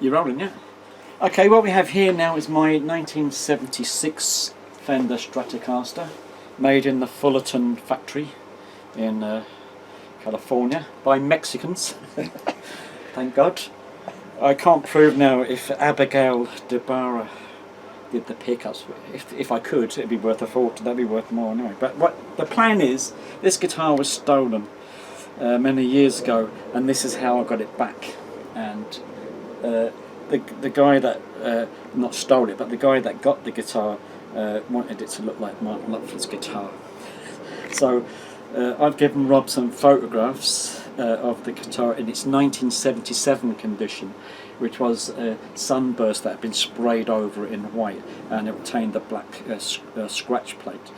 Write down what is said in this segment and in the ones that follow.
You're rolling, yeah? Okay, what we have here now is my 1976 Fender Stratocaster, made in the Fullerton factory in California by Mexicans. Thank God. I can't prove now if Abigail DeBarra did the pickups. If I could, it'd be worth a fortune. That'd be worth more anyway. But what the plan is, this guitar was stolen many years ago, and this is how I got it back. And the guy that not stole it, but the guy that got the guitar wanted it to look like Martin Lutford's guitar. So I've given Rob some photographs of the guitar in its 1977 condition, which was a sunburst that had been sprayed over in white, and it obtained the black scratch plate.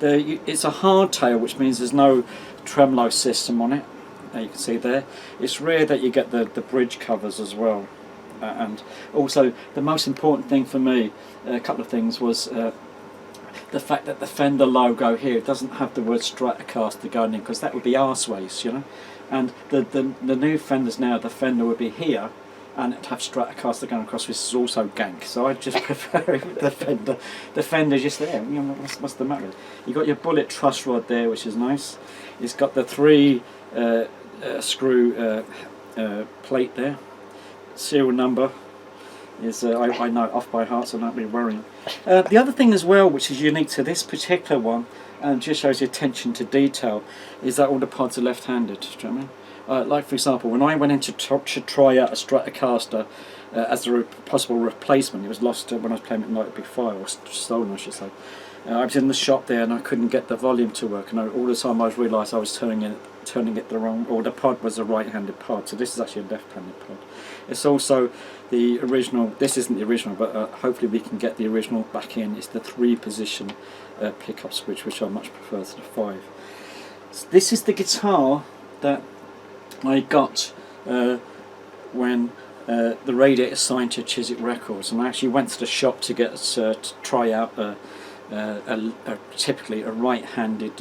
It's a hardtail, which means there's no tremolo system on it. You can see there. It's rare that you get the bridge covers as well. And also, the most important thing for me, a couple of things, was the fact that the Fender logo here doesn't have the word Stratocaster going in, because that would be arseways, you know. And the new Fenders now, the Fender would be here, and it'd have Stratocaster going across, which is also gank. So I just prefer the Fender just there. You know, what's the matter? You got your bullet truss rod there, which is nice. It's got the 3 screw plate there. Serial number is I know it off by heart, so don't be worrying. The other thing as well, which is unique to this particular one, and just shows you attention to detail, is that all the pods are left-handed. Do you know what I mean? Like for example, when I went in to try out a Stratocaster as a possible replacement, it was lost when I was playing it the night before, or stolen I should say. I was in the shop there and I couldn't get the volume to work, and all the time I realised I was turning it the wrong, or the pod was a right-handed pod, so this is actually a left-handed pod. It's also the original, this isn't the original, but hopefully we can get the original back in. It's the 3-position pickup switch, which I much prefer to the 5. So this is the guitar that I got when the Radiator signed to Chiswick Records, and I actually went to the shop to get to try out typically a right-handed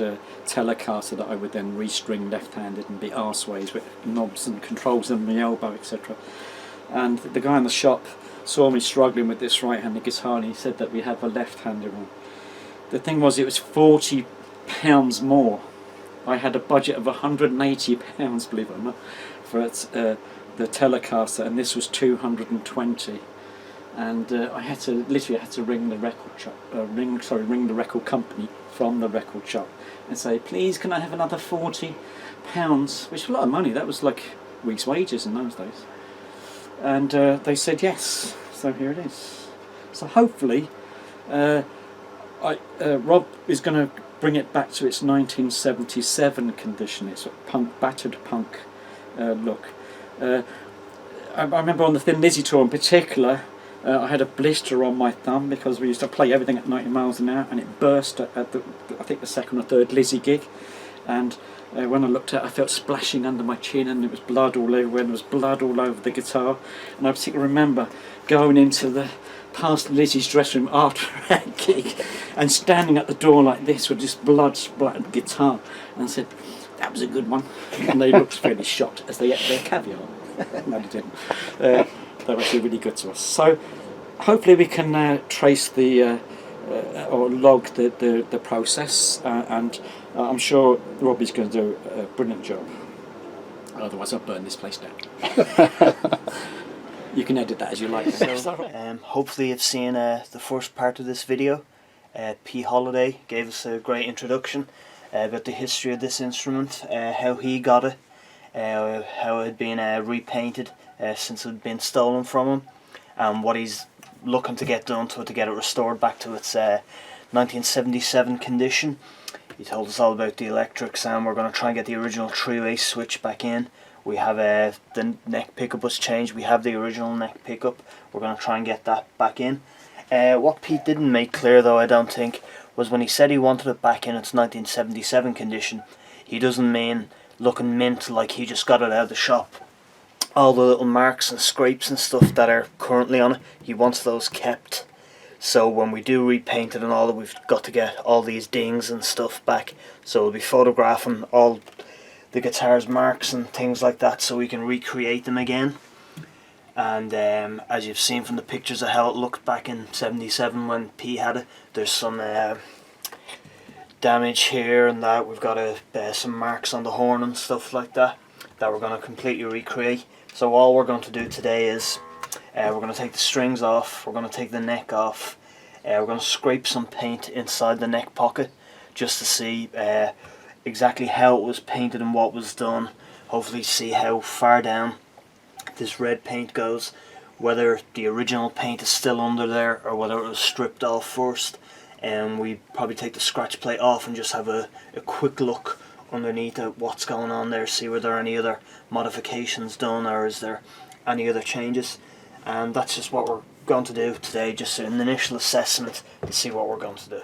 Telecaster that I would then restring left-handed and be arseways with knobs and controls on the elbow, etc. And the guy in the shop saw me struggling with this right-handed guitar, and he said that we have a left-handed one. The thing was, it was £40 more. I had a budget of £180, believe it or not, for the Telecaster, and this was 220. And I had to ring the record shop, ring the record company from the record shop, and say, please, can I have another £40? Which was a lot of money. That was like a week's wages in those days. And they said yes. So here it is. So hopefully, Rob is going to bring it back to its 1977 condition. It's a battered punk look. I remember on the Thin Lizzy tour in particular, I had a blister on my thumb because we used to play everything at 90 miles an hour, and it burst at I think the 2nd or 3rd Lizzy gig, and when I looked at it, I felt splashing under my chin, and there was blood all everywhere, and there was blood all over the guitar. And I particularly remember going into past Lizzie's dressing room after that gig and standing at the door like this with this blood splattered guitar, and said, that was a good one. And they looked fairly shocked as they ate their caviar. No, they didn't. They were actually really good to us. So hopefully we can trace or log the process, and I'm sure Robbie's going to do a brilliant job. Otherwise I'll burn this place down. You can edit that as you like. So, hopefully you've seen the first part of this video. P. Holidai gave us a great introduction about the history of this instrument, how he got it, how it had been repainted since it had been stolen from him, and what he's looking to get done to it to get it restored back to its 1977 condition. He told us all about the electrics, and we're going to try and get the original 3-way switch back in. We have the neck pickup was changed. We have the original neck pickup. We're going to try and get that back in. What Pete didn't make clear, though, I don't think, was when he said he wanted it back in its 1977 condition, he doesn't mean looking mint like he just got it out of the shop. All the little marks and scrapes and stuff that are currently on it, he wants those kept. So when we do repaint it and all that, we've got to get all these dings and stuff back. So we'll be photographing all the guitar's marks and things like that so we can recreate them again. And as you've seen from the pictures of how it looked back in '77 when P had it, there's some damage here and that. We've got some marks on the horn and stuff like that we're going to completely recreate. So all we're going to do today is we're going to take the strings off, we're going to take the neck off, we're going to scrape some paint inside the neck pocket just to see exactly how it was painted and what was done. Hopefully see how far down this red paint goes, whether the original paint is still under there or whether it was stripped off first. And we probably take the scratch plate off and just have a quick look underneath at what's going on there, see whether there are any other modifications done or is there any other changes. And that's just what we're going to do today, just an initial assessment to see what we're going to do.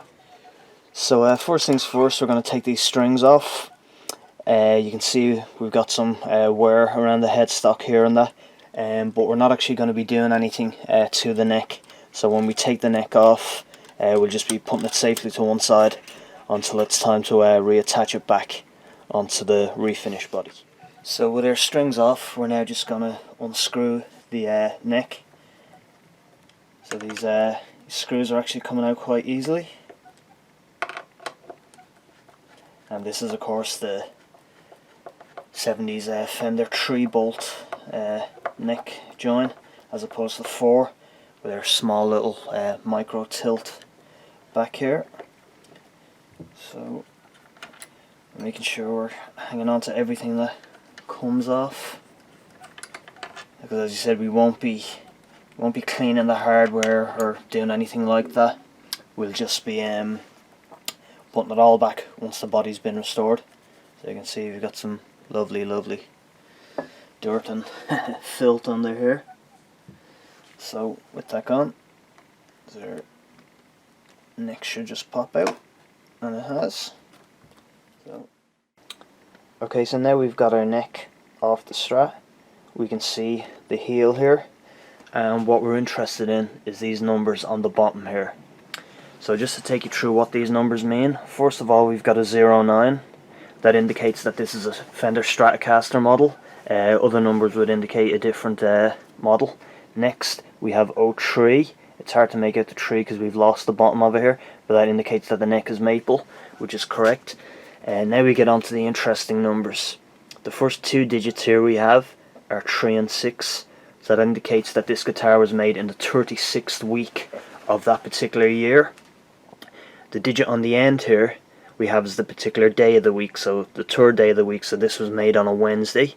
So first things first, we're going to take these strings off. You can see we've got some wear around the headstock here and that, but we're not actually going to be doing anything to the neck. So when we take the neck off, we'll just be putting it safely to one side until it's time to reattach it back onto the refinished body. So with our strings off, we're now just going to unscrew the neck. So these screws are actually coming out quite easily. And this is of course the 70s Fender 3-bolt neck join, as opposed to 4 with our small little micro tilt back here. So making sure we're hanging on to everything that comes off, because as you said, we won't be cleaning the hardware or doing anything like that. We'll just be putting it all back once the body's been restored. So you can see we've got some lovely dirt and filth under here. So with that gone, their neck should just pop out, and it has. So okay, so now we've got our neck off the Strat. We can see the heel here, and what we're interested in is these numbers on the bottom here. So just to take you through what these numbers mean, first of all we've got a 09. That indicates that this is a Fender Stratocaster model. Other numbers would indicate a different model. Next we have 03. It's hard to make out the 3 because we've lost the bottom of it here, but that indicates that the neck is maple, which is correct. And now we get on to the interesting numbers. The first 2 digits here we have are 3 and 6. So that indicates that this guitar was made in the 36th week of that particular year. The digit on the end here we have is the particular day of the week, so the 3rd day of the week, so this was made on a Wednesday.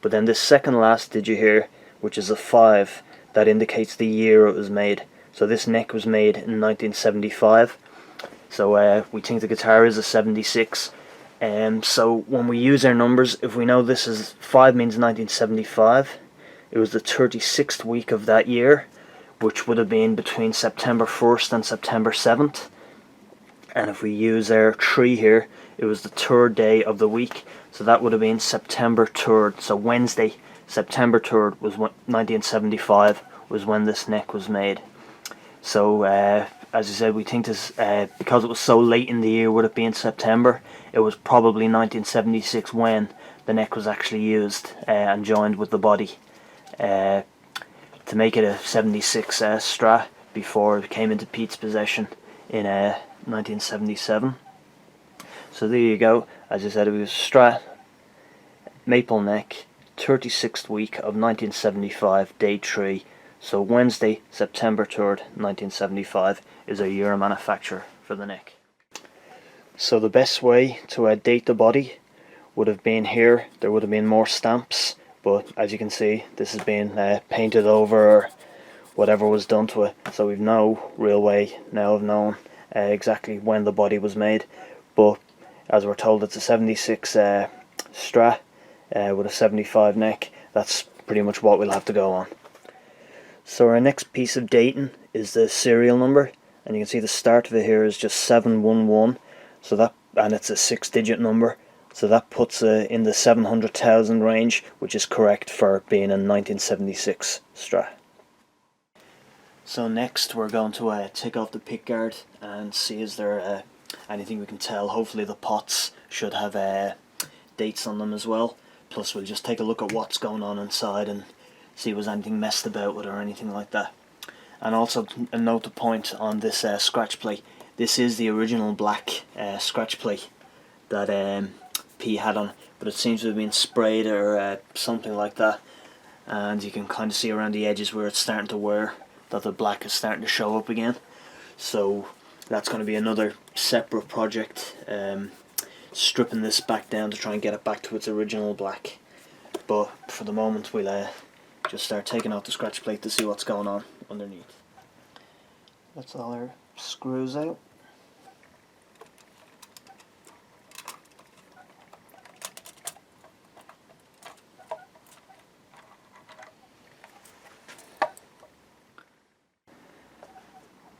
But then this second last digit here, which is a 5, that indicates the year it was made. So this neck was made in 1975. So we think the guitar is a 76. So when we use our numbers, if we know this is 5 means 1975, it was the 36th week of that year, which would have been between September 1st and September 7th. And if we use our 3 here, it was the 3rd day of the week, so that would have been September 3rd. So Wednesday, September 3rd was 1975 was when this neck was made. So as I said, we think this, because it was so late in the year, would it be in September, it was probably 1976 when the neck was actually used and joined with the body to make it a 76 Strat before it came into Pete's possession in 1977. So there you go. As I said, it was Strat, maple neck, 36th week of 1975, day 3. So Wednesday, September 3rd, 1975 is our year of manufacture for the neck. So the best way to date the body would have been here. There would have been more stamps, but as you can see, this has been painted over or whatever was done to it. So we've no real way now of knowing exactly when the body was made. But as we're told, it's a 76 Strat with a 75 neck. That's pretty much what we'll have to go on. So our next piece of dating is the serial number, and you can see the start of it here is just 711. So that, and it's a 6-digit number, so that puts it in the 700,000 range, which is correct for being a 1976 Strat. So next we're going to take off the pickguard and see is there anything we can tell. Hopefully the pots should have dates on them as well. Plus we'll just take a look at what's going on inside and see if was anything messed about with or anything like that. And also a note to point on this scratch plate. This is the original black scratch plate that P had on, but it seems to have been sprayed or something like that. And you can kind of see around the edges where it's starting to wear that the black is starting to show up again. So that's going to be another separate project, stripping this back down to try and get it back to its original black. But for the moment we'll just start taking out the scratch plate to see what's going on underneath. That's all our screws out.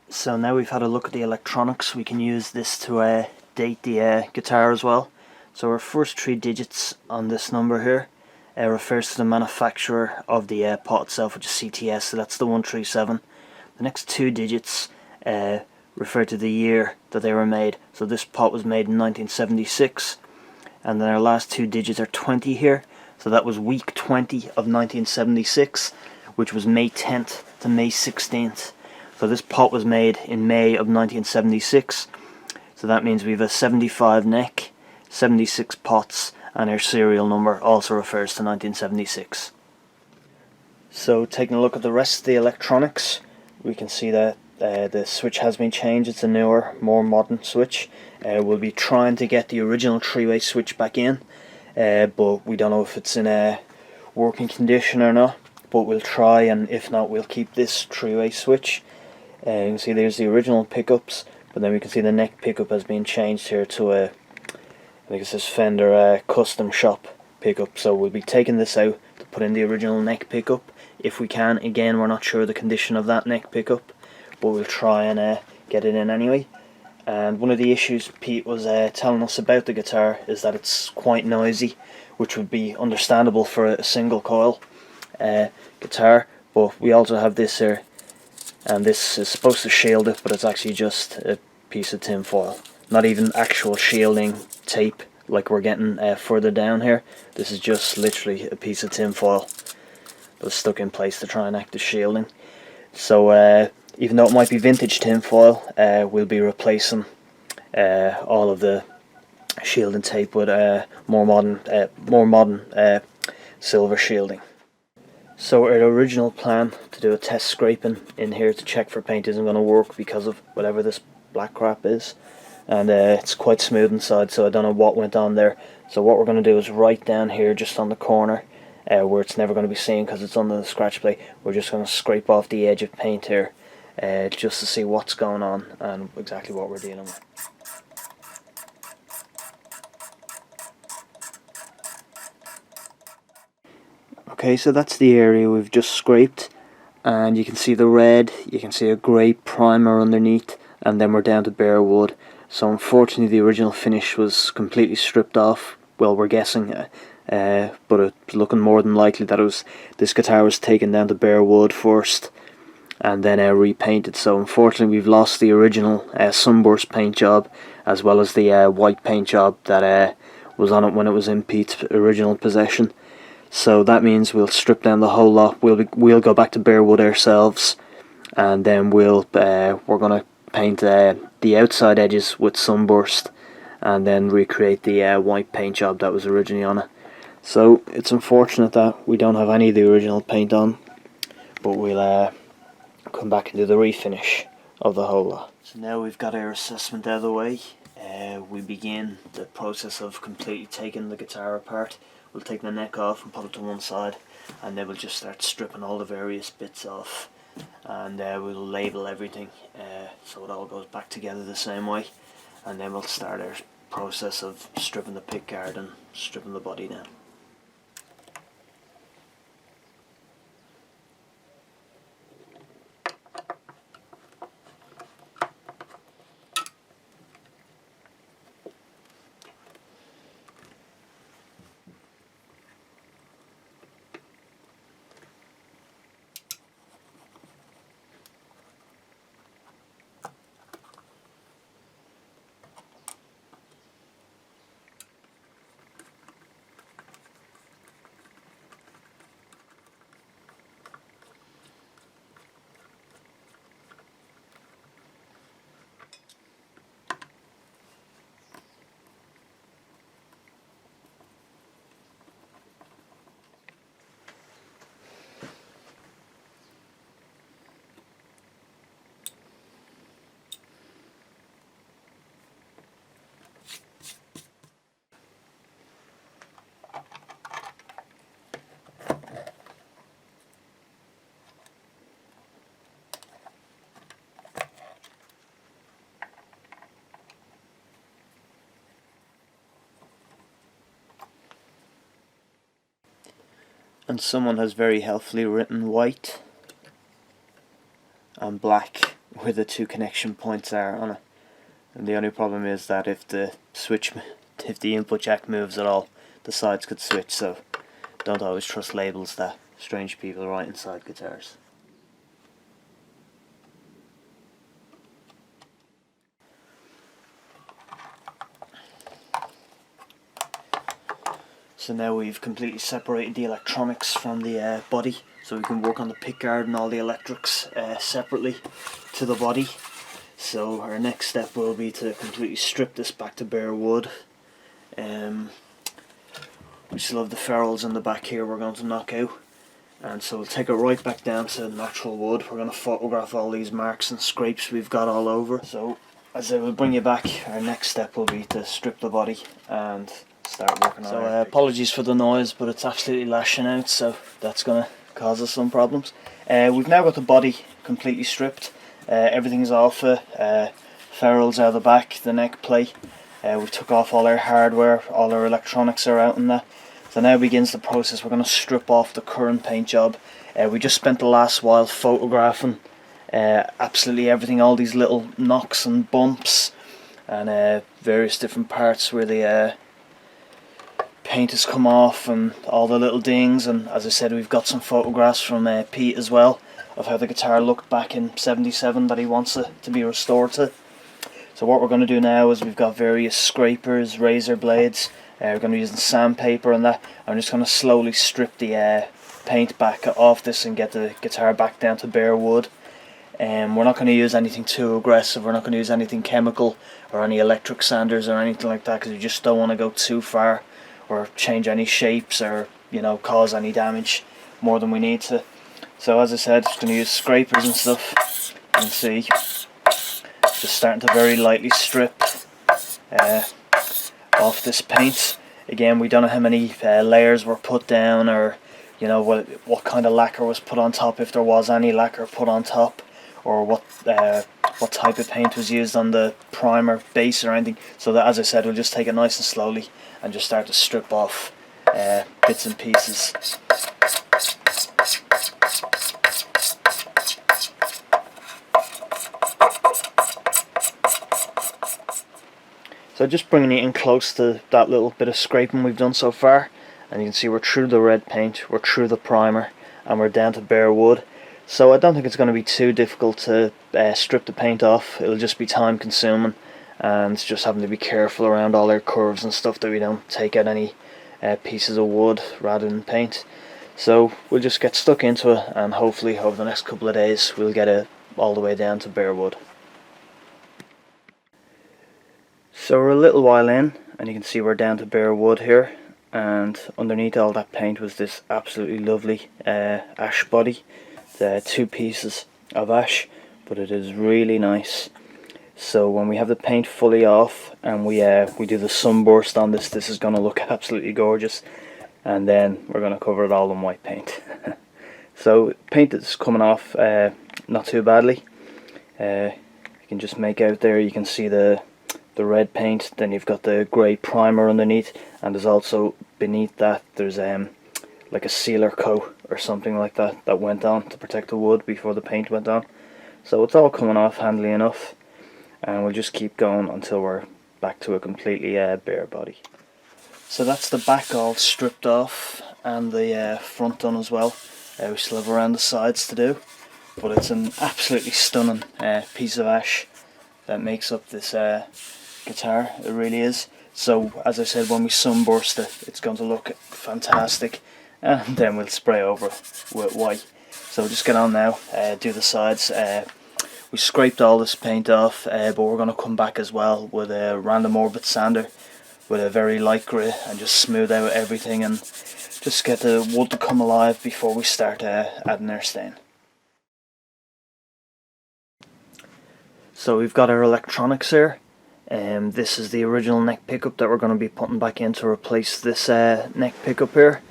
So now we've had a look at the electronics, we can use this to date the guitar as well. So our first 3 digits on this number here refers to the manufacturer of the pot itself, which is CTS, so that's the 137. The next 2 digits refer to the year that they were made. So this pot was made in 1976, and then our last 2 digits are 20 here. So that was week 20 of 1976, which was May 10th to May 16th. So this pot was made in May of 1976. So that means we have a 75 neck, 76 pots, and our serial number also refers to 1976. So taking a look at the rest of the electronics, we can see that the switch has been changed. It's a newer, more modern switch. We'll be trying to get the original 3-way switch back in, but we don't know if it's in a working condition or not. But we'll try, and if not, we'll keep this 3-way switch. You can see there's the original pickups, but then we can see the neck pickup has been changed here to a, I think it says Fender custom shop pickup. So we'll be taking this out to put in the original neck pickup if we can. Again, we're not sure the condition of that neck pickup, but we'll try and get it in anyway. And one of the issues Pete was telling us about the guitar is that it's quite noisy, which would be understandable for a single coil guitar. But we also have this here, and this is supposed to shield it, but it's actually just a piece of tin foil. Not even actual shielding tape like we're getting further down here. This is just literally a piece of tin foil that's stuck in place to try and act as shielding. So even though it might be vintage tin foil, we'll be replacing all of the shielding tape with more modern silver shielding. So our original plan to do a test scraping in here to check for paint isn't going to work because of whatever this black crap is, and it's quite smooth inside, so I don't know what went on there. So what we're going to do is right down here just on the corner where it's never going to be seen because it's under the scratch plate, we're just going to scrape off the edge of paint here just to see what's going on and exactly what we're dealing with. Okay, so that's the area we've just scraped, and you can see the red, you can see a grey primer underneath, and then we're down to bare wood. So unfortunately the original finish was completely stripped off. Well, we're guessing, but it's looking more than likely that this guitar was taken down to bare wood first and then repainted. So unfortunately we've lost the original sunburst paint job as well as the white paint job that was on it when it was in Pete's original possession. So that means we'll strip down the whole lot. We'll go back to bare wood ourselves, and then we're gonna paint the outside edges with sunburst, and then recreate the white paint job that was originally on it. So it's unfortunate that we don't have any of the original paint on, but we'll come back and do the refinish of the whole lot. So now we've got our assessment out of the way, we begin the process of completely taking the guitar apart. We'll take the neck off and put it to one side, and then we'll just start stripping all the various bits off, and we'll label everything so it all goes back together the same way, and then we'll start our process of stripping the pickguard and stripping the body down. And someone has very helpfully written white and black where the two connection points are on it. And the only problem is that if the input jack moves at all, the sides could switch, so don't always trust labels that strange people write inside guitars. So now we've completely separated the electronics from the body, so we can work on the pickguard and all the electrics separately to the body. So our next step will be to completely strip this back to bare wood. We still have the ferrules in the back here we're going to knock out, and so we'll take it right back down to natural wood. We're going to photograph all these marks and scrapes we've got all over. So as I will bring you back, our next step will be to strip the body and start working on it. So apologies for the noise, but it's absolutely lashing out, so that's going to cause us some problems. We've now got the body completely stripped. Everything's off it. Ferrules out the back, the neck plate. We took off all our hardware, all our electronics are out in that. So now begins the process. We're going to strip off the current paint job. We just spent the last while photographing absolutely everything, all these little knocks and bumps and various different parts where the paint has come off and all the little dings. And as I said, we've got some photographs from Pete as well of how the guitar looked back in '77 that he wants it to be restored to. So what we're going to do now is we've got various scrapers, razor blades. We're going to be using sandpaper and that. I'm just going to slowly strip the paint back off this and get the guitar back down to bare wood. We're not going to use anything too aggressive. We're not going to use anything chemical or any electric sanders or anything like that, because we just don't want to go too far or change any shapes or, you know, cause any damage more than we need to. So as I said, just going to use scrapers and stuff. You can see, just starting to very lightly strip off this paint. Again, we don't know how many layers were put down, or you know what kind of lacquer was put on top, if there was any lacquer put on top, or what type of paint was used on the primer base or anything. So that, as I said, we'll just take it nice and slowly and just start to strip off bits and pieces. So just bringing it in close to that little bit of scraping we've done so far, and you can see we're through the red paint, we're through the primer, and we're down to bare wood. So I don't think it's going to be too difficult to strip the paint off. It'll just be time consuming, and just having to be careful around all our curves and stuff that we don't take out any pieces of wood rather than paint. So we'll just get stuck into it, and hopefully over the next couple of days we'll get it all the way down to bare wood. So we're a little while in, and you can see we're down to bare wood here, and underneath all that paint was this absolutely lovely ash body. The 2 pieces of ash, but it is really nice. So when we have the paint fully off and we do the sunburst on this, this is going to look absolutely gorgeous, and then we're going to cover it all in white paint. So paint is coming off not too badly. You can just make out there, you can see the red paint, then you've got the grey primer underneath, and there's also beneath that there's like a sealer coat or something like that that went on to protect the wood before the paint went on. So it's all coming off handily enough, and we'll just keep going until we're back to a completely bare body. So that's the back all stripped off, and the front done as well. We still have around the sides to do, but it's an absolutely stunning piece of ash that makes up this guitar. It really is. So as I said, when we sunburst it, it's going to look fantastic, and then we'll spray over with white. So just get on now, do the sides. We scraped all this paint off, but we're going to come back as well with a random orbit sander with a very light grit and just smooth out everything and just get the wood to come alive before we start adding our stain. So we've got our electronics here. This is the original neck pickup that we're going to be putting back in to replace this neck pickup here.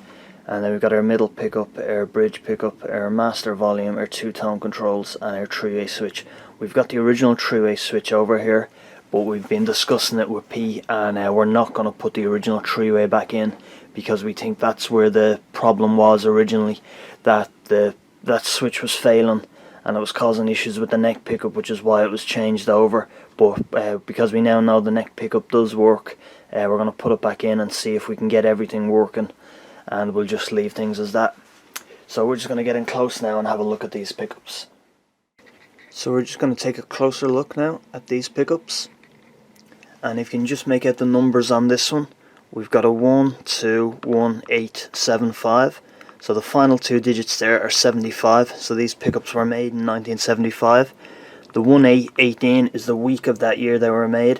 And then we've got our middle pickup, our bridge pickup, our master volume, our 2-tone controls, and our 3-way switch. We've got the original 3-way switch over here, but we've been discussing it with P, and we're not going to put the original 3-way back in because we think that's where the problem was originally, that that switch was failing and it was causing issues with the neck pickup, which is why it was changed over. But because we now know the neck pickup does work, we're going to put it back in and see if we can get everything working, and we'll just leave things as that. So we're just going to get in close now and have a look at these pickups. So we're just going to take a closer look now at these pickups, and if you can just make out the numbers on this one, we've got a 121,875. So the final two digits there are 75. So these pickups were made in 1975. The 1818 is the week of that year they were made,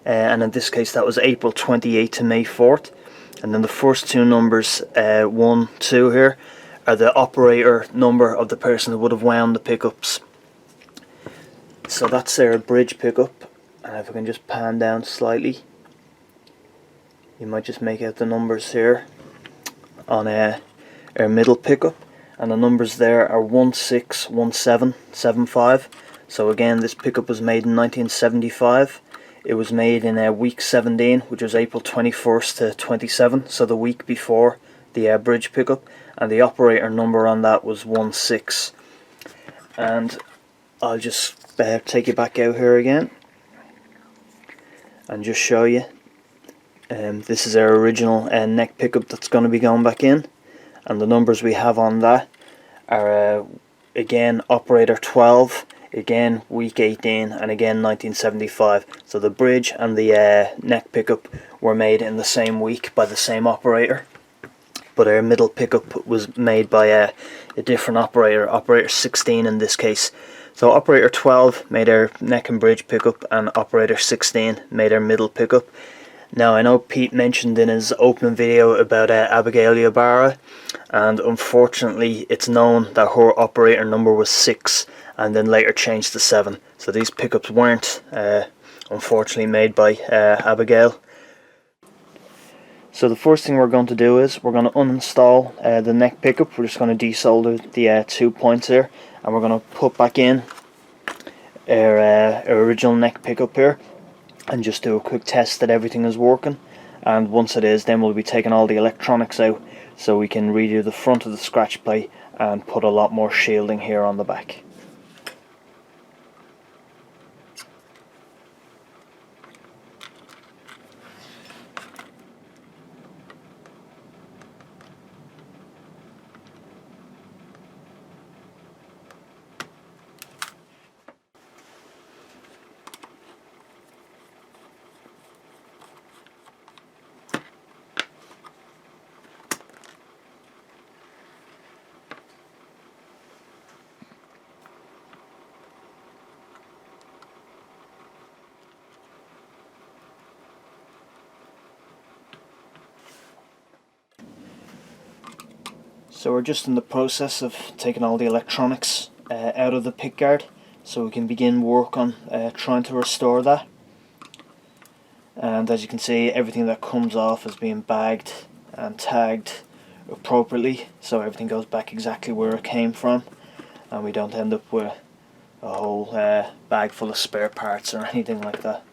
and in this case that was April 28th to May 4th. And then the first two numbers, 1, 2 here, are the operator number of the person who would have wound the pickups. So that's their bridge pickup, and if I can just pan down slightly, you might just make out the numbers here on our middle pickup, and the numbers there are 161775. So again, this pickup was made in 1975. It was made in week 17, which was April 21st to 27, so the week before the bridge pickup, and the operator number on that was 16. And I'll just take you back out here again and just show you. This is our original neck pickup that's going to be going back in, and the numbers we have on that are again operator 12, again week 18, and again 1975. So the bridge and the neck pickup were made in the same week by the same operator, but our middle pickup was made by a different operator, operator 16 in this case. So operator 12 made our neck and bridge pickup, and operator 16 made our middle pickup. Now I know Pete mentioned in his opening video about Abigail Ybarra, and unfortunately it's known that her operator number was 6 and then later changed to 7. So these pickups weren't unfortunately made by Abigail. So the first thing we're going to do is we're going to uninstall the neck pickup. We're just going to desolder the 2 points here, and we're going to put back in our original neck pickup here, and just do a quick test that everything is working. And once it is, then we'll be taking all the electronics out so we can redo the front of the scratch plate and put a lot more shielding here on the back. So we're just in the process of taking all the electronics out of the pickguard so we can begin work on trying to restore that. And as you can see, everything that comes off is being bagged and tagged appropriately, so everything goes back exactly where it came from, and we don't end up with a whole bag full of spare parts or anything like that.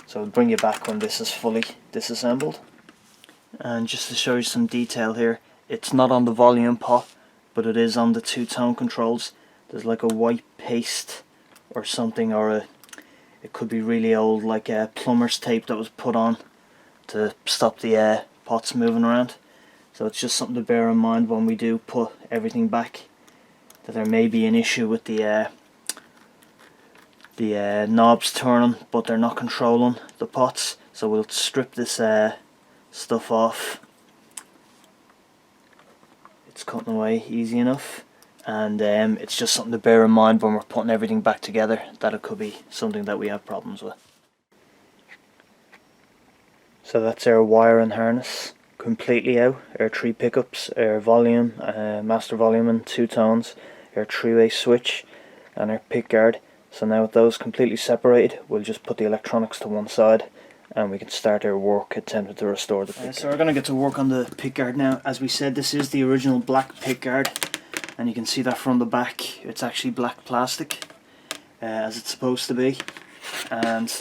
So we'll bring you back when this is fully disassembled. And just to show you some detail here, it's not on the volume pot, but it is on the two-tone controls. There's like a white paste or something, or it could be really old, like a plumber's tape that was put on to stop the pots moving around. So it's just something to bear in mind when we do put everything back, that there may be an issue with the knobs turning, but they're not controlling the pots. So we'll strip this stuff off. It's cutting away easy enough, and it's just something to bear in mind when we're putting everything back together, that it could be something that we have problems with. So that's our wire and harness completely out, our 3 pickups, our volume, master volume and 2 tones, our 3-way switch and our pickguard. So now with those completely separated, we'll just put the electronics to one side and we can start our work attempting to restore the pickguard. So we're going to get to work on the pickguard now. As we said, this is the original black pickguard, and you can see that from the back it's actually black plastic, as it's supposed to be. And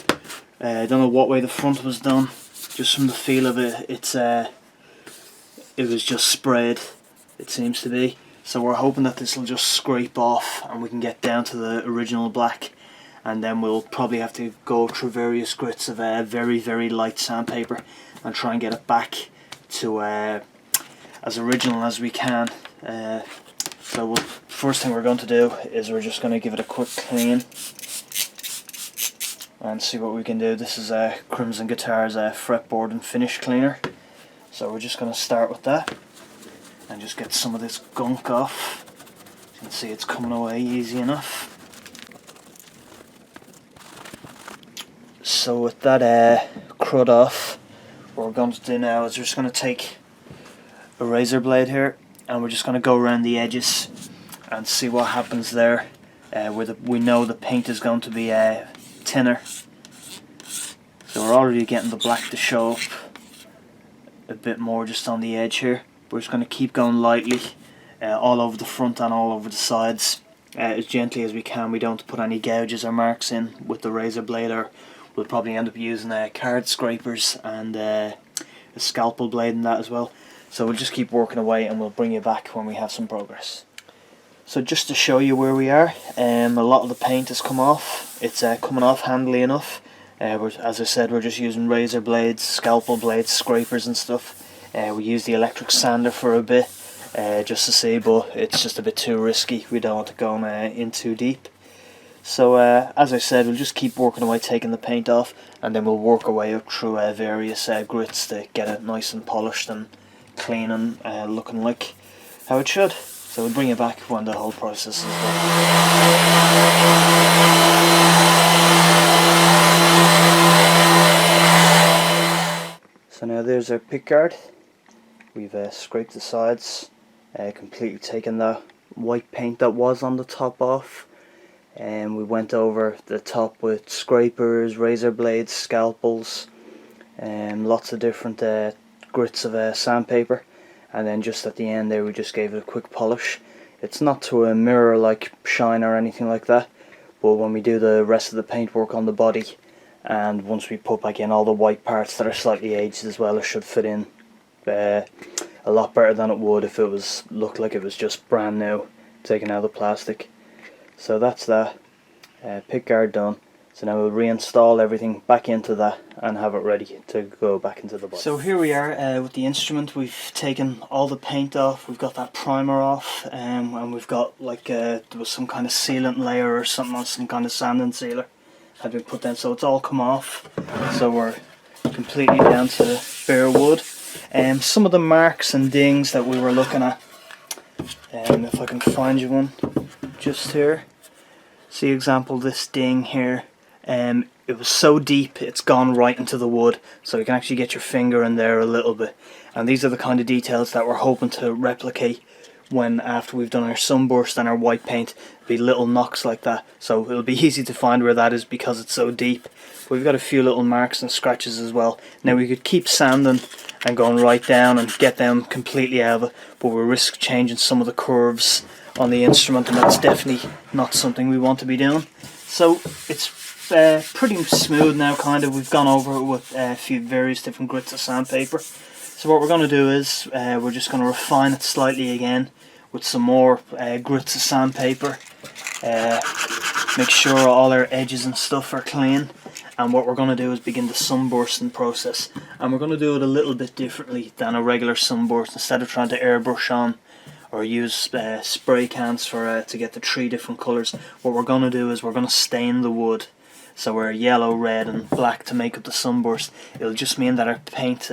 I don't know what way the front was done, just from the feel of it, it's it was just sprayed, it seems to be. So we're hoping that this will just scrape off and we can get down to the original black, and then we'll probably have to go through various grits of very light sandpaper and try and get it back to as original as we can. So first thing we're going to do is we're just going to give it a quick clean and see what we can do. This is Crimson Guitar's fretboard and finish cleaner. So we're just going to start with that and just get some of this gunk off. You can see it's coming away easy enough. So with that crud off, what we're going to do now is we're just going to take a razor blade here and we're just going to go around the edges and see what happens there. We know the paint is going to be thinner, so we're already getting the black to show up a bit more just on the edge here. We're just going to keep going lightly all over the front and all over the sides, as gently as we can. We don't put any gouges or marks in with the razor blade, or we'll probably end up using card scrapers and a scalpel blade in that as well. So we'll just keep working away and we'll bring you back when we have some progress. So just to show you where we are, a lot of the paint has come off. It's coming off handily enough. As I said, we're just using razor blades, scalpel blades, scrapers and stuff. We use the electric sander for a bit just to see, but it's just a bit too risky. We don't want to go in too deep. So as I said, we'll just keep working away, taking the paint off, and then we'll work our way up through various grits to get it nice and polished and clean and looking like how it should. So we'll bring you back when the whole process is done. So now there's our pick guard. We've scraped the sides, completely taken the white paint that was on the top off, and we went over the top with scrapers, razor blades, scalpels, and lots of different grits of sandpaper, and then just at the end there we just gave it a quick polish. It's not to a mirror like shine or anything like that, but when we do the rest of the paintwork on the body, and once we put back in all the white parts that are slightly aged as well, it should fit in a lot better than it would if it looked like it was just brand new, taken out of the plastic. So that's that. Pick guard done. So now we'll reinstall everything back into that and have it ready to go back into the body. So here we are with the instrument. We've taken all the paint off, we've got that primer off, and we've got like there was some kind of sealant layer or something on, some kind of sanding sealer had been put down, so it's all come off. So we're completely down to bare wood. Some of the marks and dings that we were looking at, if I can find you one just here. See, example, this ding here, it was so deep it's gone right into the wood, so you can actually get your finger in there a little bit. And these are the kind of details that we're hoping to replicate when, after we've done our sunburst and our white paint, be little knocks like that. So it'll be easy to find where that is because it's so deep. We've got a few little marks and scratches as well. Now we could keep sanding and going right down and get them completely out of it, but we risk changing some of the curves on the instrument, and that's definitely not something we want to be doing. So it's pretty smooth now, kind of. We've gone over it with a few various different grits of sandpaper. So what we're going to do is we're just going to refine it slightly again with some more grits of sandpaper. Make sure all our edges and stuff are clean. And what we're going to do is begin the sunbursting process. And we're going to do it a little bit differently than a regular sunburst. Instead of trying to airbrush on or use spray cans for to get the 3 different colours, what we're going to do is we're going to stain the wood. So we're yellow, red and black to make up the sunburst. It'll just mean that our paint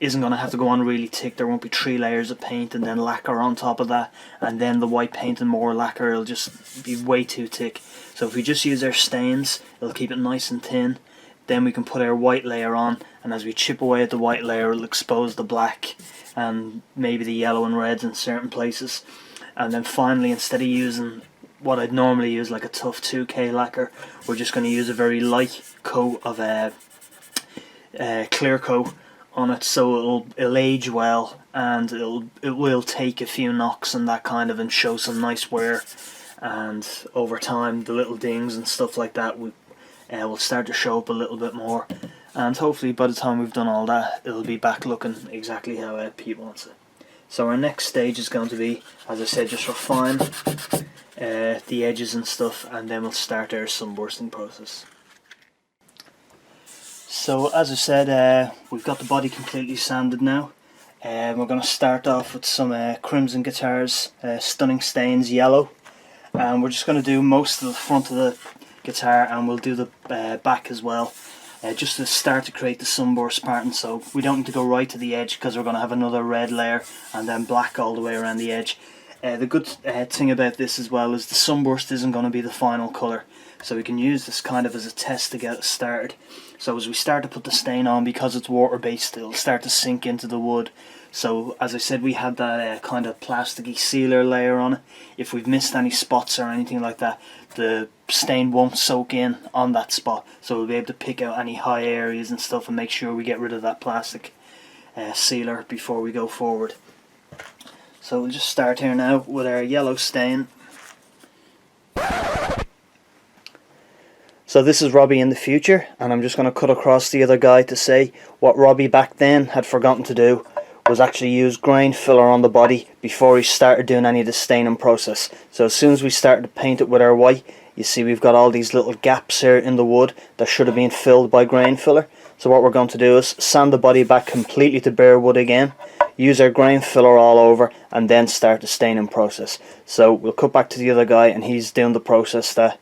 isn't going to have to go on really thick. There won't be 3 layers of paint and then lacquer on top of that, and then the white paint and more lacquer. It'll just be way too thick. So if we just use our stains, it'll keep it nice and thin. Then we can put our white layer on, and as we chip away at the white layer, it'll expose the black and maybe the yellow and reds in certain places. And then finally, instead of using what I'd normally use, like a tough 2K lacquer, we're just going to use a very light coat of clear coat on it, so it'll age well, and it will take a few knocks and that kind of, and show some nice wear. And over time, the little dings and stuff like that will start to show up a little bit more, and hopefully by the time we've done all that, it'll be back looking exactly how Pete wants it. So our next stage is going to be, as I said, just refine the edges and stuff, and then we'll start our sunbursting process. So as I said, we've got the body completely sanded now. We're going to start off with some Crimson Guitars Stunning Stains Yellow, and we're just going to do most of the front of the guitar, and we'll do the back as well, just to start to create the sunburst pattern. So we don't need to go right to the edge because we're going to have another red layer and then black all the way around the edge. The good thing about this as well is the sunburst isn't going to be the final colour, so we can use this kind of as a test to get it started. So as we start to put the stain on, because it's water based, it'll start to sink into the wood. So as I said, we had that kind of plasticky sealer layer on it. If we've missed any spots or anything like that, the stain won't soak in on that spot, so we'll be able to pick out any high areas and stuff and make sure we get rid of that plastic sealer before we go forward. So we'll just start here now with our yellow stain. So this is Robbie in the future, and I'm just going to cut across the other guy to say what Robbie back then had forgotten to do was actually use grain filler on the body before he started doing any of the staining process. So as soon as we started to paint it with our white, you see we've got all these little gaps here in the wood that should have been filled by grain filler. So what we're going to do is sand the body back completely to bare wood again, use our grain filler all over, and then start the staining process. So we'll cut back to the other guy, and he's doing the process that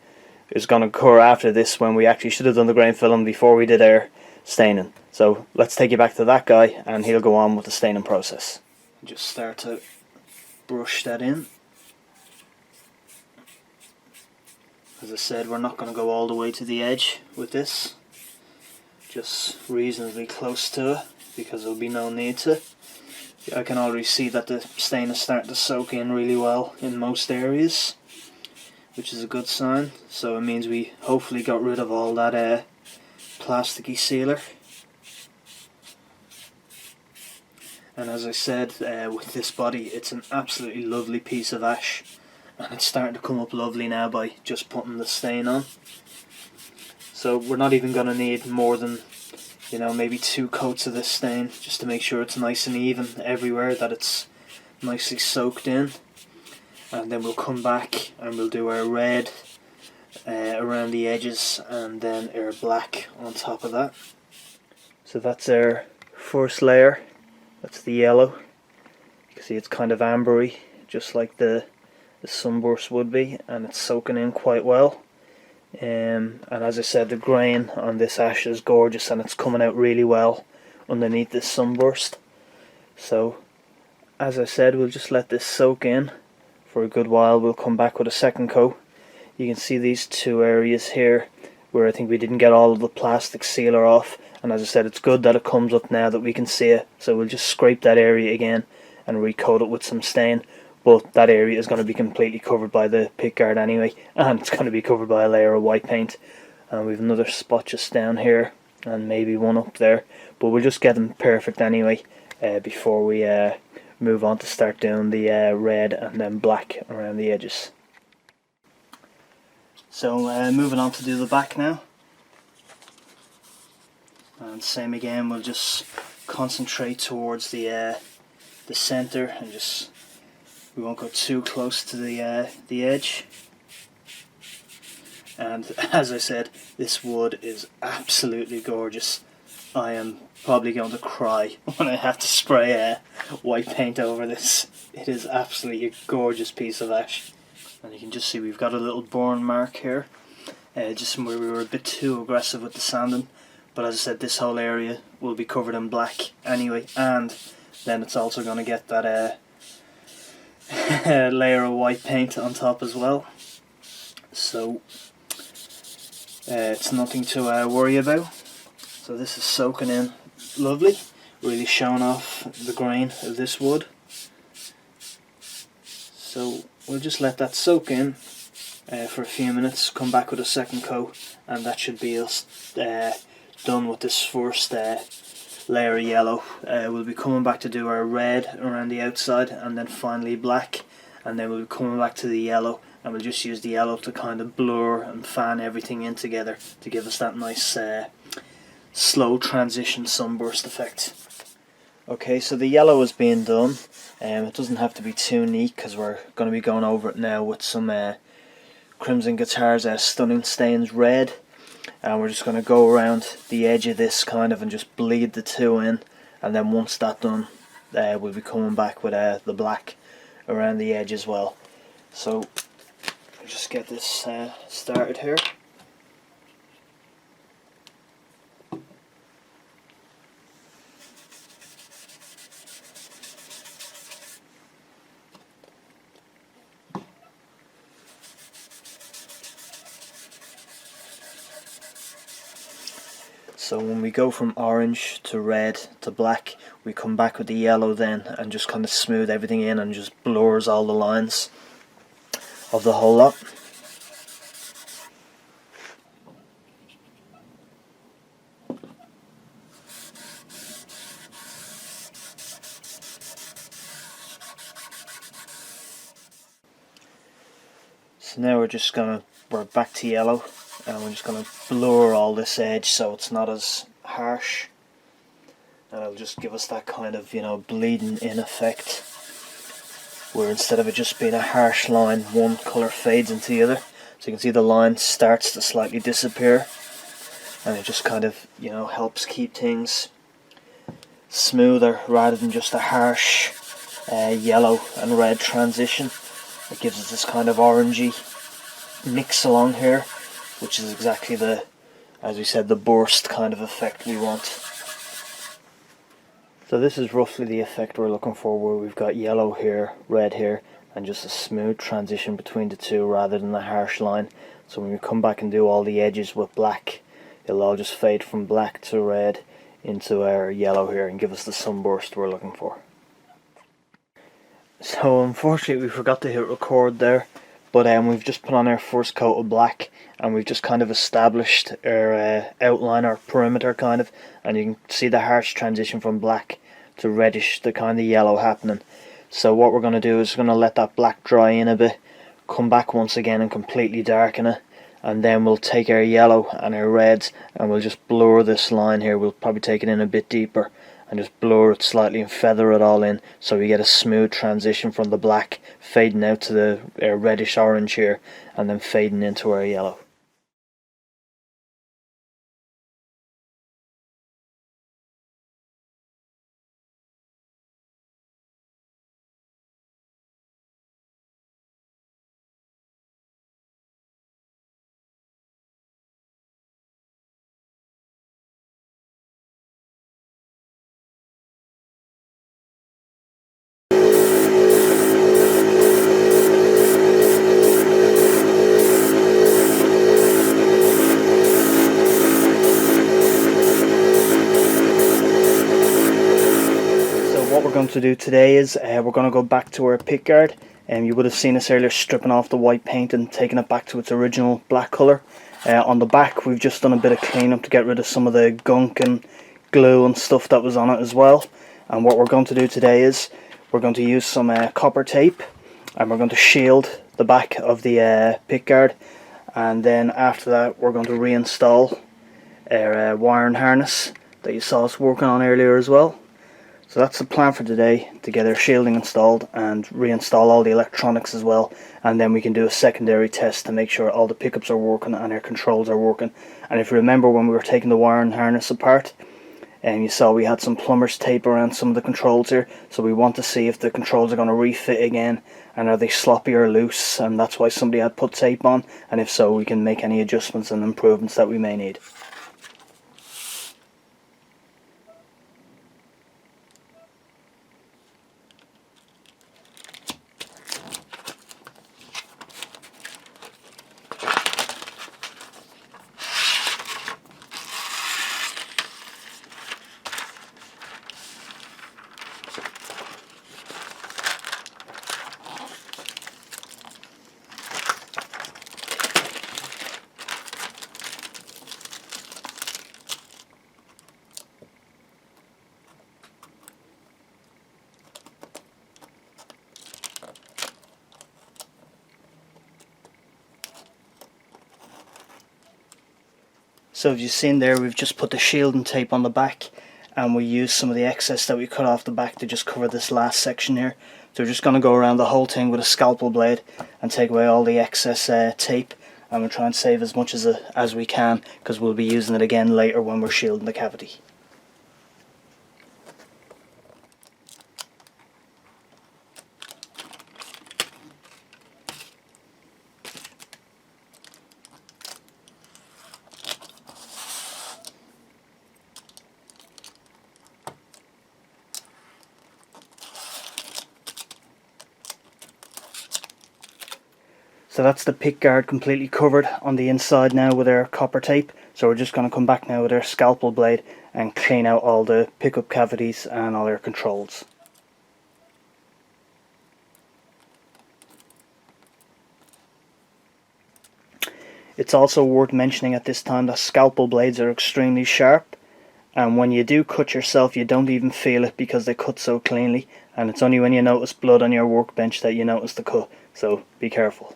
is going to occur after this, when we actually should have done the grain filling before we did our staining. So let's take you back to that guy, and he'll go on with the staining process. Just start to brush that in. As I said, we're not going to go all the way to the edge with this, just reasonably close to it, because there'll be no need to. I can already see that the stain is starting to soak in really well in most areas, which is a good sign. So it means we hopefully got rid of all that plasticky sealer. And as I said, with this body, it's an absolutely lovely piece of ash, and it's starting to come up lovely now by just putting the stain on. So we're not even going to need more than, you know, maybe 2 coats of this stain, just to make sure it's nice and even everywhere, that it's nicely soaked in. And then we'll come back and we'll do our red around the edges, and then our black on top of that. So that's our first layer. That's the yellow. You can see it's kind of ambery, just like the sunburst would be, and it's soaking in quite well. And as I said, the grain on this ash is gorgeous, and it's coming out really well underneath this sunburst. So as I said, we'll just let this soak in for a good while. We'll come back with a second coat. You can see these 2 areas here where I think we didn't get all of the plastic sealer off, and as I said, it's good that it comes up now that we can see it. So we'll just scrape that area again and recoat it with some stain, but that area is going to be completely covered by the pickguard anyway, and it's going to be covered by a layer of white paint. And we've another spot just down here, and maybe one up there, but we'll just get them perfect anyway before we move on to start doing the red and then black around the edges. So moving on to do the back now, and same again, we'll just concentrate towards the center, and just, we won't go too close to the edge. And as I said, this wood is absolutely gorgeous. I am probably going to cry when I have to spray white paint over this. It is absolutely a gorgeous piece of ash. And you can just see we've got a little burn mark here, just from where we were a bit too aggressive with the sanding. But as I said, this whole area will be covered in black anyway, and then it's also going to get that layer of white paint on top as well. So it's nothing to worry about. So this is soaking in lovely, really showing off the grain of this wood. So we'll just let that soak in for a few minutes, come back with a second coat, and that should be us done with this first layer of yellow. We'll be coming back to do our red around the outside, and then finally black, and then we'll be coming back to the yellow, and we'll just use the yellow to kind of blur and fan everything in together to give us that nice slow transition sunburst effect. Okay, so the yellow is being done. It doesn't have to be too neat because we're going to be going over it now with some Crimson Guitars Stunning Stains red, and we're just going to go around the edge of this kind of and just bleed the two in, and then once that's done we'll be coming back with the black around the edge as well. So I'll just get this started here. So when we go from orange to red to black, we come back with the yellow then and just kind of smooth everything in and just blurs all the lines of the whole lot. So now we're back to yellow, and we're just gonna blur all this edge so it's not as harsh, and it'll just give us that kind of, you know, bleeding in effect, where instead of it just being a harsh line, one colour fades into the other. So you can see the line starts to slightly disappear, and it just kind of, you know, helps keep things smoother rather than just a harsh yellow and red transition. It gives us this kind of orangey mix along here, which is exactly the, as we said, the burst kind of effect we want. So this is roughly the effect we're looking for, where we've got yellow here, red here, and just a smooth transition between the two rather than a harsh line. So when we come back and do all the edges with black, it'll all just fade from black to red into our yellow here and give us the sunburst we're looking for. So unfortunately we forgot to hit record there, but we've just put on our first coat of black, and we've just kind of established our outline, our perimeter kind of, and you can see the harsh transition from black to reddish, the kind of yellow happening. So what we're going to do is we're going to let that black dry in a bit, come back once again and completely darken it, and then we'll take our yellow and our reds and we'll just blur this line here. We'll probably take it in a bit deeper and just blur it slightly and feather it all in, so we get a smooth transition from the black fading out to the reddish orange here, and then fading into our yellow. What we're going to do today is we're going to go back to our pickguard, and you would have seen us earlier stripping off the white paint and taking it back to its original black colour. On the back we've just done a bit of cleanup to get rid of some of the gunk and glue and stuff that was on it as well. And what we're going to do today is we're going to use some copper tape, and we're going to shield the back of the pickguard, and then after that we're going to reinstall our wiring harness that you saw us working on earlier as well. So that's the plan for today, to get our shielding installed and reinstall all the electronics as well, and then we can do a secondary test to make sure all the pickups are working and our controls are working. And if you remember when we were taking the wiring harness apart, and you saw we had some plumber's tape around some of the controls here, so we want to see if the controls are going to refit again, and are they sloppy or loose, and that's why somebody had put tape on, and if so we can make any adjustments and improvements that we may need. So as you've seen there, we've just put the shielding tape on the back, and we used some of the excess that we cut off the back to just cover this last section here. So we're just going to go around the whole thing with a scalpel blade and take away all the excess tape, and we'll try and save as much as we can, because we'll be using it again later when we're shielding the cavity. So that's the pick guard completely covered on the inside now with our copper tape. So we're just going to come back now with our scalpel blade and clean out all the pickup cavities and all our controls. It's also worth mentioning at this time that scalpel blades are extremely sharp, and when you do cut yourself you don't even feel it because they cut so cleanly, and it's only when you notice blood on your workbench that you notice the cut, so be careful.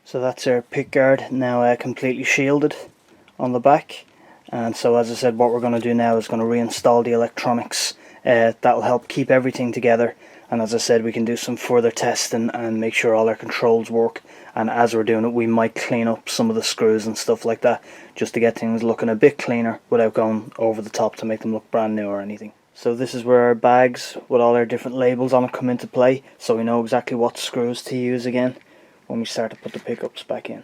So that's our pick guard now completely shielded on the back, and so as I said, what we're going to do now is going to reinstall the electronics. That'll help keep everything together, and as I said, we can do some further testing and make sure all our controls work, and as we're doing it we might clean up some of the screws and stuff like that just to get things looking a bit cleaner without going over the top to make them look brand new or anything. So this is where our bags with all our different labels on it come into play, so we know exactly what screws to use again when we start to put the pickups back in.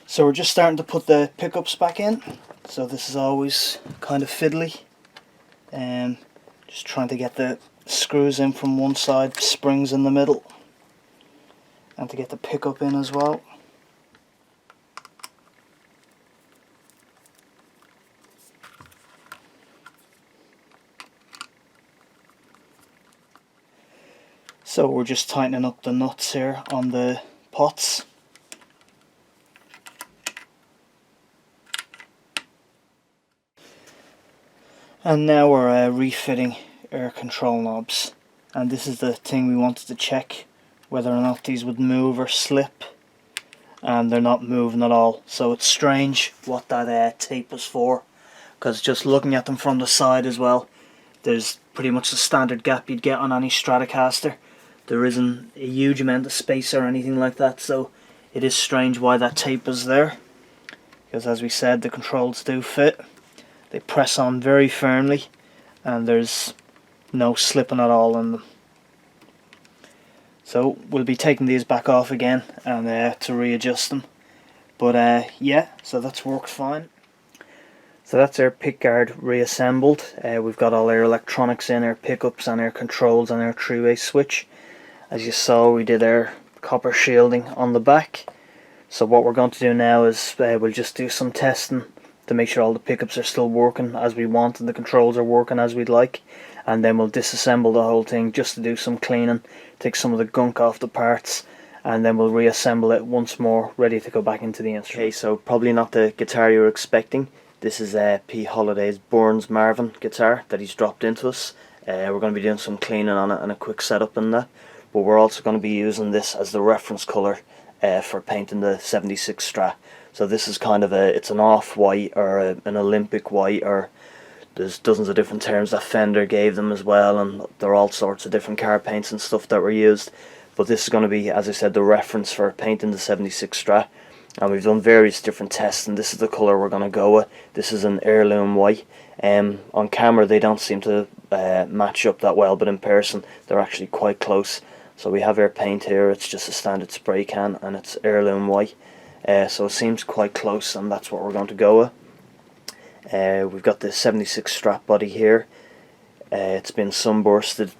So we're just starting to put the pickups back in, so this is always kind of fiddly, and just trying to get the screws in from one side, springs in the middle, and to get the pickup in as well. So we're just tightening up the nuts here on the pots. And now we're refitting our control knobs, and this is the thing we wanted to check, whether or not these would move or slip, and they're not moving at all. So it's strange what that tape was for, because just looking at them from the side as well, there's pretty much the standard gap you'd get on any Stratocaster. There isn't a huge amount of space or anything like that, so it is strange why that tape is there, because as we said, the controls do fit. They press on very firmly and there's no slipping at all in them. So we'll be taking these back off again and to readjust them. But yeah, so that's worked fine. So that's our pickguard reassembled. We've got all our electronics in, our pickups and our controls and our three-way switch. As you saw, we did our copper shielding on the back. So what we're going to do now is we'll just do some testing to make sure all the pickups are still working as we want and the controls are working as we'd like, and then we'll disassemble the whole thing just to do some cleaning, take some of the gunk off the parts, and then we'll reassemble it once more, ready to go back into the instrument. Okay, so probably not the guitar you were expecting. This is P. Holidai's Burns Marvin guitar that he's dropped into us. We're going to be doing some cleaning on it and a quick setup in that, but we're also going to be using this as the reference colour for painting the 76 Strat. So this is kind of it's an off-white or an Olympic white, or there's dozens of different terms that Fender gave them as well, and there are all sorts of different car paints and stuff that were used. But this is going to be, as I said, the reference for painting the 76 Strat. And we've done various different tests, and this is the colour we're going to go with. This is an heirloom white. On camera they don't seem to match up that well, but in person they're actually quite close. So we have our paint here, it's just a standard spray can and it's heirloom white. So it seems quite close, and that's what we're going to go with. We've got the 76 Strat body here. It's been sunbursted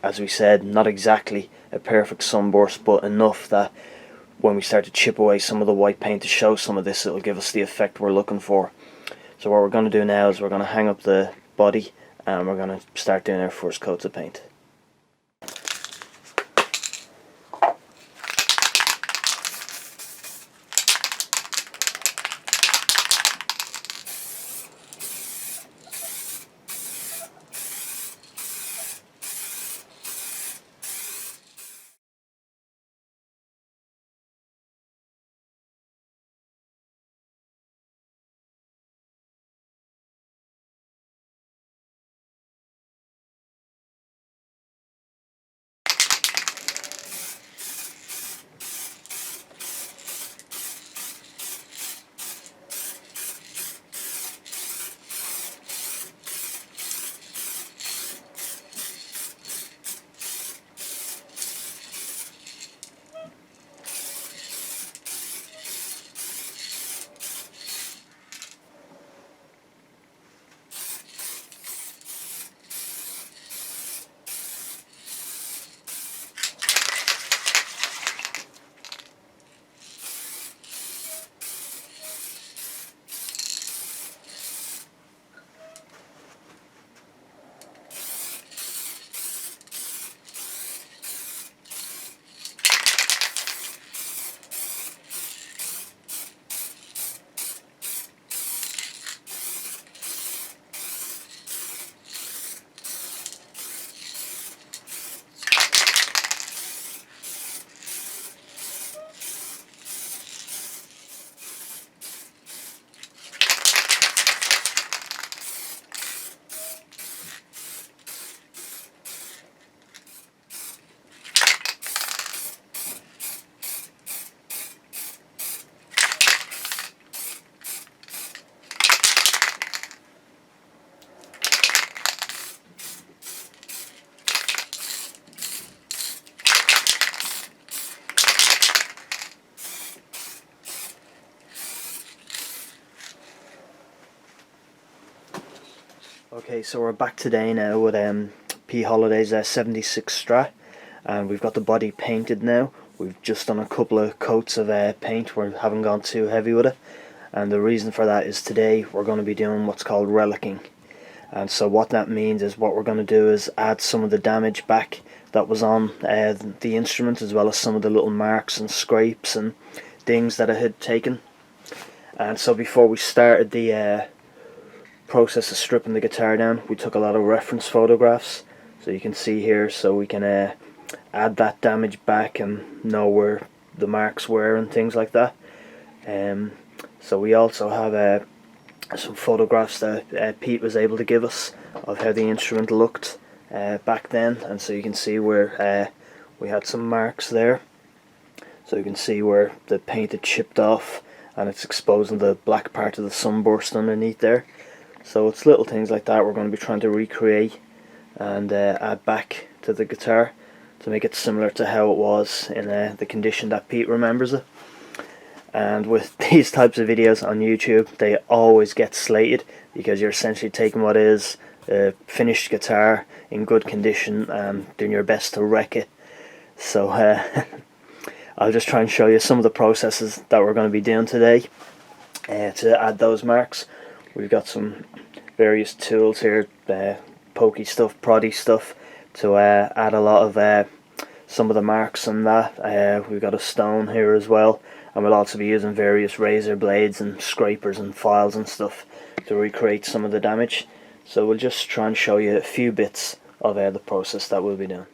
as we said, not exactly a perfect sunburst, but enough that when we start to chip away some of the white paint to show some of this, it'll give us the effect we're looking for. So what we're going to do now is we're going to hang up the body and we're going to start doing our first coats of paint. Okay, so we're back today now with P Holiday's 76 Strat, and we've got the body painted now. We've just done a couple of coats of paint. We haven't gone too heavy with it, and the reason for that is today we're going to be doing what's called relicking. And so what that means is what we're going to do is add some of the damage back that was on the instrument, as well as some of the little marks and scrapes and dings that it had taken. And so before we started the process of stripping the guitar down, we took a lot of reference photographs, so you can see here, so we can add that damage back and know where the marks were and things like that. So we also have some photographs that Pete was able to give us of how the instrument looked back then, and so you can see where we had some marks there, so you can see where the paint had chipped off and it's exposing the black part of the sunburst underneath there. So it's little things like that we're going to be trying to recreate and add back to the guitar to make it similar to how it was in the condition that Pete remembers it. And with these types of videos on YouTube, they always get slated because you're essentially taking what is a finished guitar in good condition and doing your best to wreck it. So I'll just try and show you some of the processes that we're going to be doing today to add those marks. We've got some various tools here, pokey stuff, proddy stuff, to add a lot of some of the marks and that. We've got a stone here as well, and we'll also be using various razor blades and scrapers and files and stuff to recreate some of the damage. So we'll just try and show you a few bits of the process that we'll be doing.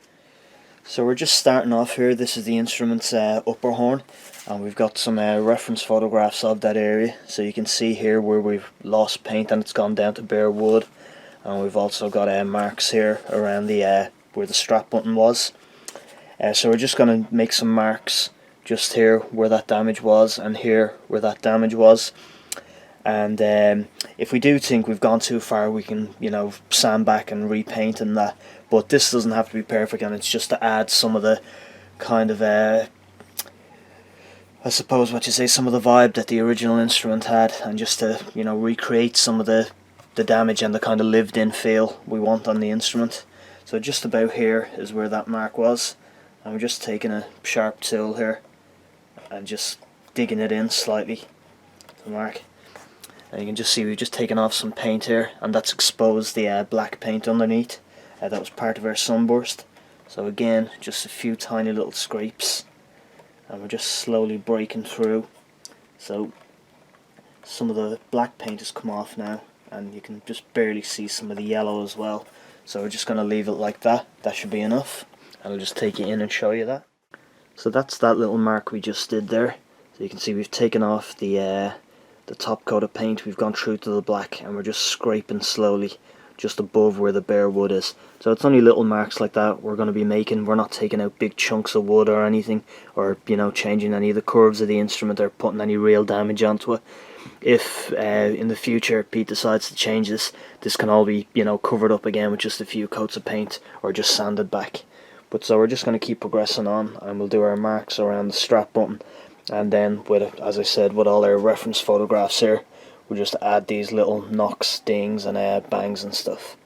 So we're just starting off here. This is the instrument's upper horn, and we've got some reference photographs of that area, so you can see here where we've lost paint and it's gone down to bare wood. And we've also got marks here around the where the Strat button was. So we're just going to make some marks just here where that damage was, and here where that damage was. And if we do think we've gone too far, we can, you know, sand back and repaint and that. But this doesn't have to be perfect, and it's just to add some of the kind of I suppose what you say, some of the vibe that the original instrument had, and just to, you know, recreate some of the damage and the kind of lived in feel we want on the instrument. So just about here is where that mark was. I'm just taking a sharp tool here and just digging it in slightly, the mark. And you can just see we've just taken off some paint here, and that's exposed the black paint underneath. That was part of our sunburst. So again, just a few tiny little scrapes, and we're just slowly breaking through. So some of the black paint has come off now, and you can just barely see some of the yellow as well. So we're just going to leave it like that. That should be enough. I'll just take you in and show you that. So that's that little mark we just did there. So you can see we've taken off the top coat of paint, we've gone through to the black, and we're just scraping slowly just above where the bare wood is. So it's only little marks like that we're going to be making. We're not taking out big chunks of wood or anything, or changing any of the curves of the instrument or putting any real damage onto it. If in the future Pete decides to change this can all be covered up again with just a few coats of paint or just sanded back. But so we're just going to keep progressing on, and we'll do our marks around the Strat button, and then as I said, with all our reference photographs here, we'll just add these little knocks, dings and bangs and stuff.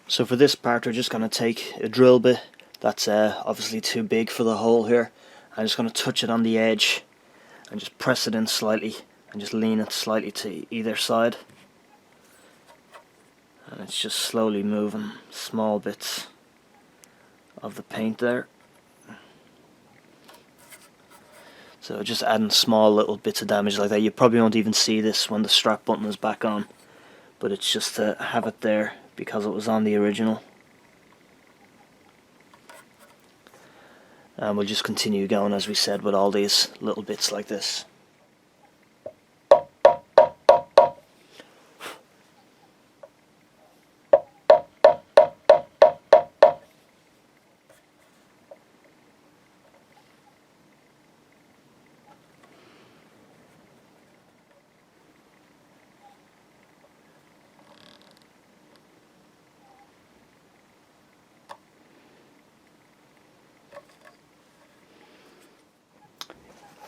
So for this part we're just going to take a drill bit that's obviously too big for the hole here. I'm just going to touch it on the edge and just press it in slightly and just lean it slightly to either side. And it's just slowly moving small bits of the paint there. So just adding small little bits of damage like that. You probably won't even see this when the Strat button is back on, but it's just to have it there because it was on the original. And we'll just continue going, as we said, with all these little bits like this.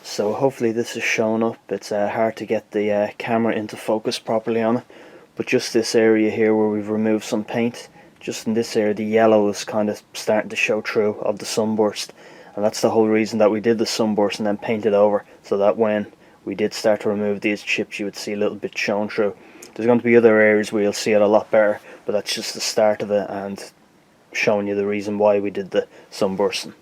So hopefully this is showing up. It's hard to get the camera into focus properly on it, but just this area here where we've removed some paint, just in this area the yellow is kind of starting to show through of the sunburst, and that's the whole reason that we did the sunburst and then painted over, so that when we did start to remove these chips you would see a little bit shown through. There's going to be other areas where you'll see it a lot better, but that's just the start of it and showing you the reason why we did the sunbursting.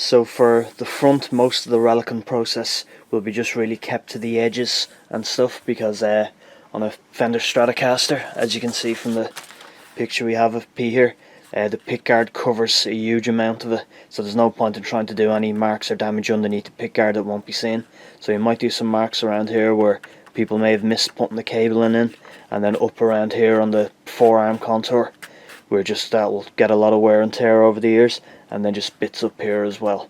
So for the front, most of the relicing process will be just really kept to the edges and stuff, because on a Fender Stratocaster, as you can see from the picture we have of P here, the pickguard covers a huge amount of it, so there's no point in trying to do any marks or damage underneath the pickguard that won't be seen. So you might do some marks around here where people may have missed putting the cabling in, and then up around here on the forearm contour, where just that will get a lot of wear and tear over the years, and then just bits up here as well.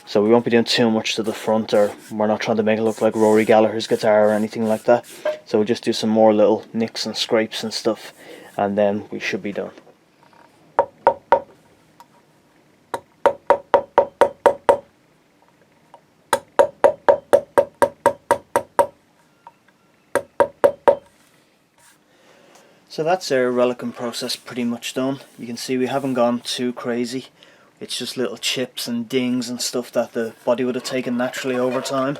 So we won't be doing too much to the front, or we're not trying to make it look like Rory Gallagher's guitar or anything like that. So we'll just do some more little nicks and scrapes and stuff, and then we should be done. So that's our relicing process pretty much done. You can see we haven't gone too crazy. It's just little chips and dings and stuff that the body would have taken naturally over time.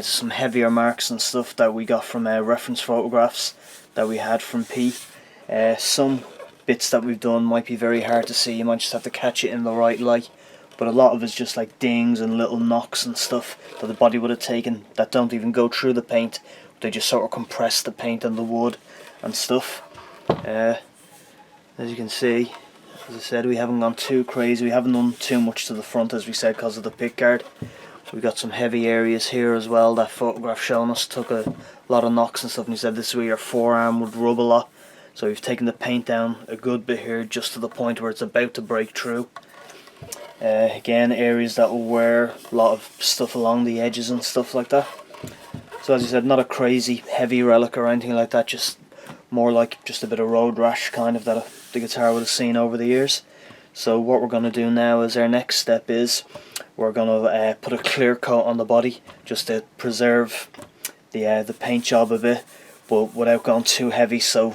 Some heavier marks and stuff that we got from reference photographs that we had from P. Some bits that we've done might be very hard to see, you might just have to catch it in the right light. But a lot of it's just like dings and little knocks and stuff that the body would have taken that don't even go through the paint. They just sort of compress the paint and the wood and stuff. As you can see, as I said, we haven't gone too crazy. We haven't done too much to the front, as we said, because of the pickguard. We've got some heavy areas here as well. That photograph showing us took a lot of knocks and stuff, and he said this is where your forearm would rub a lot. So we've taken the paint down a good bit here, just to the point where it's about to break through. Again, areas that will wear, a lot of stuff along the edges and stuff like that. So as I said, not a crazy heavy relic or anything like that, just more like just a bit of road rash kind of that the guitar would have seen over the years. So what we're going to do now is our next step is we're going to put a clear coat on the body just to preserve the paint job a bit, but without going too heavy, so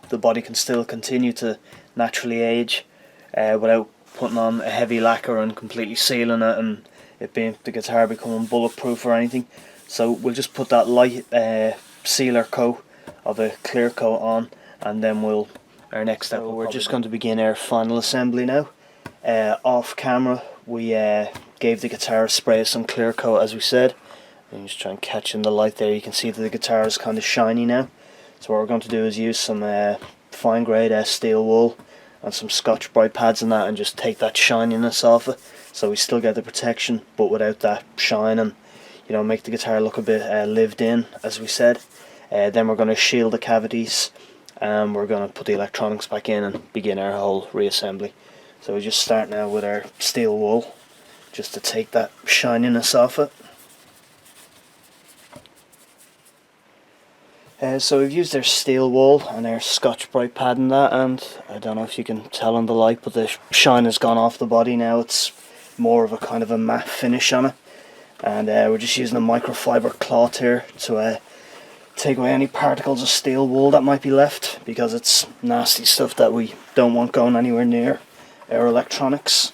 the body can still continue to naturally age without putting on a heavy lacquer and completely sealing it and the guitar becoming bulletproof or anything. So we'll just put that light sealer coat of a clear coat on, and then our next step. So we're just going to begin our final assembly now. Off camera we gave the guitar a spray of some clear coat, as we said. And just try and catch in the light there, you can see that the guitar is kind of shiny now. So what we're going to do is use some fine grade steel wool and some Scotch Brite pads and that, and just take that shininess off it, so we still get the protection but without that shine, and make the guitar look a bit lived in, as we said. Then we're going to shield the cavities, and we're going to put the electronics back in and begin our whole reassembly. So we just start now with our steel wool, just to take that shininess off it. So we've used our steel wool and our Scotch Brite pad and that, and I don't know if you can tell on the light, but the shine has gone off the body now. It's more of a kind of a matte finish on it, and we're just using a microfiber cloth here to take away any particles of steel wool that might be left, because it's nasty stuff that we don't want going anywhere near our electronics.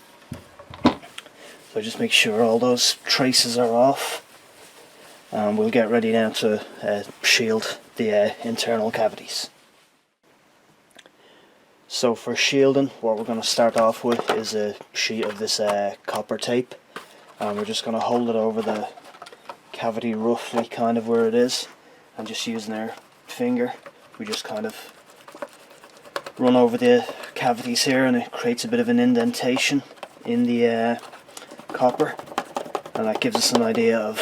So just make sure all those traces are off, and we'll get ready now to shield the internal cavities. So for shielding, what we're going to start off with is a sheet of this copper tape, and we're just going to hold it over the cavity roughly kind of where it is, and just using our finger we just kind of run over the cavities here, and it creates a bit of an indentation in the copper, and that gives us an idea of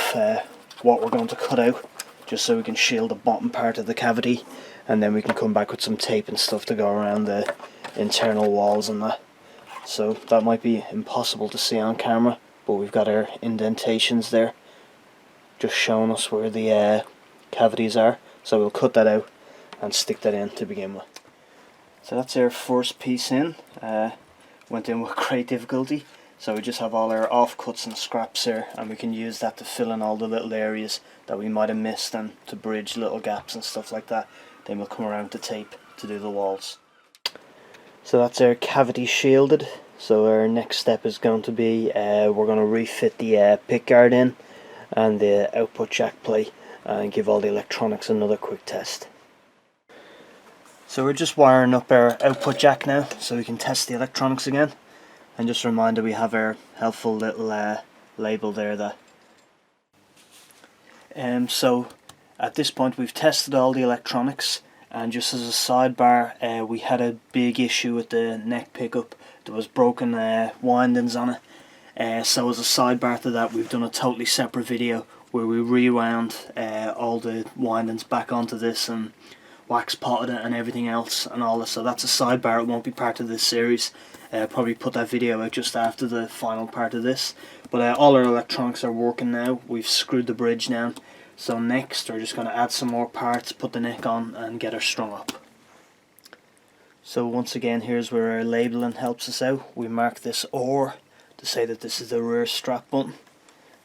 what we're going to cut out, just so we can shield the bottom part of the cavity, and then we can come back with some tape and stuff to go around the internal walls and that. So that might be impossible to see on camera, but we've got our indentations there just showing us where the cavities are, so we'll cut that out and stick that in to begin with. So that's our first piece in. Went in with great difficulty, so we just have all our offcuts and scraps here, and we can use that to fill in all the little areas that we might have missed and to bridge little gaps and stuff like that. Then we'll come around to tape to do the walls. So that's our cavity shielded. So our next step is going to be we're going to refit the pickguard in and the output jack plate, and give all the electronics another quick test. So we're just wiring up our output jack now so we can test the electronics again. And just a reminder, we have our helpful little label there. So at this point we've tested all the electronics, and just as a sidebar, we had a big issue with the neck pickup. There was broken windings on it. So as a sidebar to that, we've done a totally separate video where we rewound all the windings back onto this and wax potted it and everything else and all this. So that's a sidebar, it won't be part of this series. Probably put that video out just after the final part of this. But all our electronics are working now. We've screwed the bridge down. So next we're just going to add some more parts, put the neck on and get her strung up. So once again, here's where our labelling helps us out. We mark this OR to say that this is the rear strap button.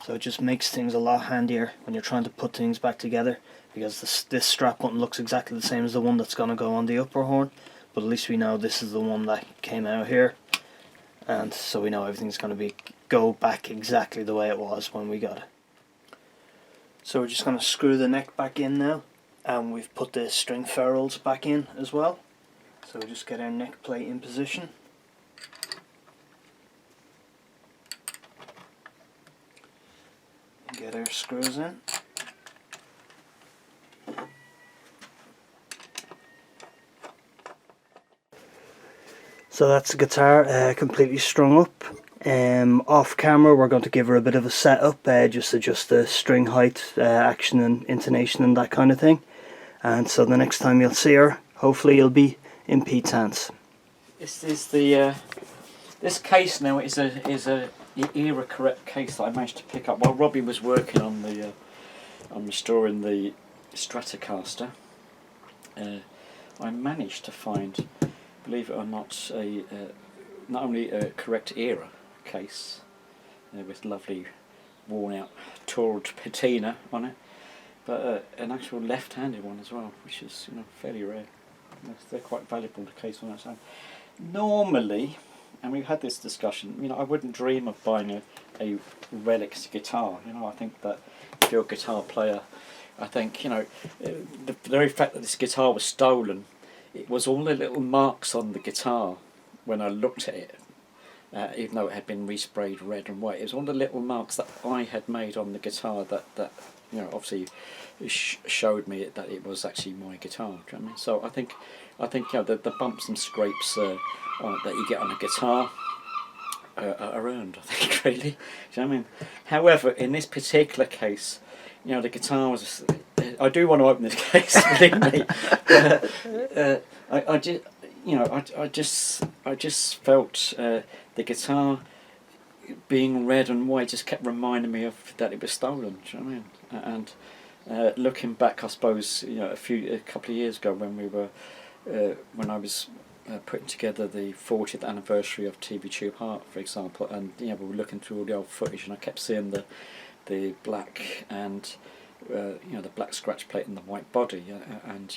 So it just makes things a lot handier when you're trying to put things back together, because this strap button looks exactly the same as the one that's going to go on the upper horn, but at least we know this is the one that came out here, and so we know everything's going to go back exactly the way it was when we got it. So we're just going to screw the neck back in now, and we've put the string ferrules back in as well. So we just get our neck plate in position. And get our screws in. So that's the guitar completely strung up. Off camera we're going to give her a bit of a setup, just adjust the string height, action and intonation and that kind of thing. And so the next time you'll see her, hopefully you'll be in Pete's hands. This is the this case now is a era correct case that I managed to pick up while Robbie was working on restoring the Stratocaster. I managed to find, believe it or not, not only a correct era case with lovely worn out toured patina on it, but an actual left-handed one as well, which is fairly rare. They're quite valuable, the case on its own. Normally, and we've had this discussion, I wouldn't dream of buying a relics guitar. I think that if you're a guitar player, I think the very fact that this guitar was stolen, it was all the little marks on the guitar when I looked at it, even though it had been resprayed red and white. It was all the little marks that I had made on the guitar that obviously showed me that it was actually my guitar. Do you know what I mean? So I think the bumps and scrapes that you get on a guitar are earned, I think, really. Do you know what I mean? However, in this particular case, the guitar was. I do want to open this case, believe me. I just felt the guitar being red and white just kept reminding me of that it was stolen. Do you know what I mean? And looking back, I suppose a couple of years ago when I was putting together the 40th anniversary of TV Tube Heart, for example, and we were looking through all the old footage, and I kept seeing the black and the black scratch plate and the white body, and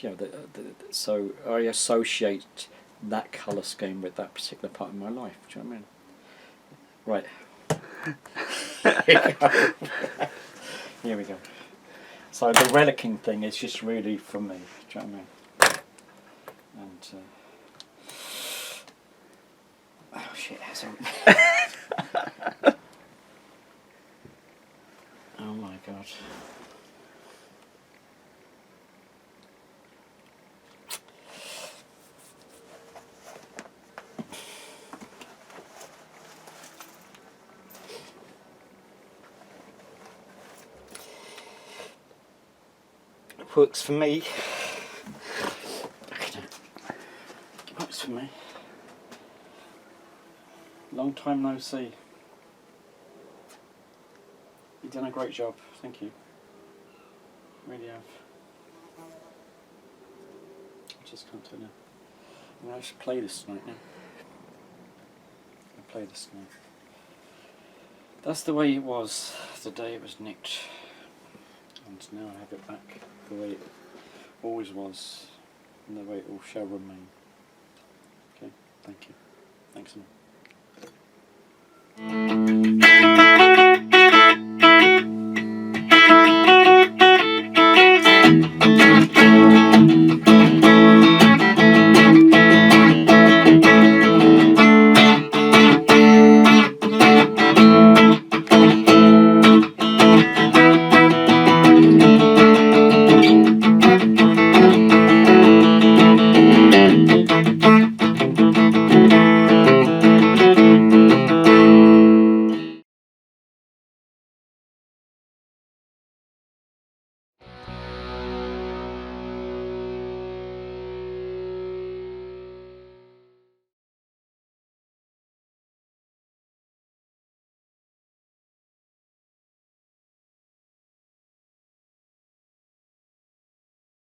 so I associate that colour scheme with that particular part of my life. Do you know what I mean? Right. Here we go. So the relicking thing is just really for me. Do you know what I mean? And oh shit, has it? Oh my god. Works for me. Works for me. Long time no see. You've done a great job, thank you. Really have. I just can't turn it. I'm going to play this tonight now. I'll play this tonight. That's the way it was the day it was nicked. And now I have it back the way it always was, and the way it all shall remain. Okay, thank you. Thanks a lot.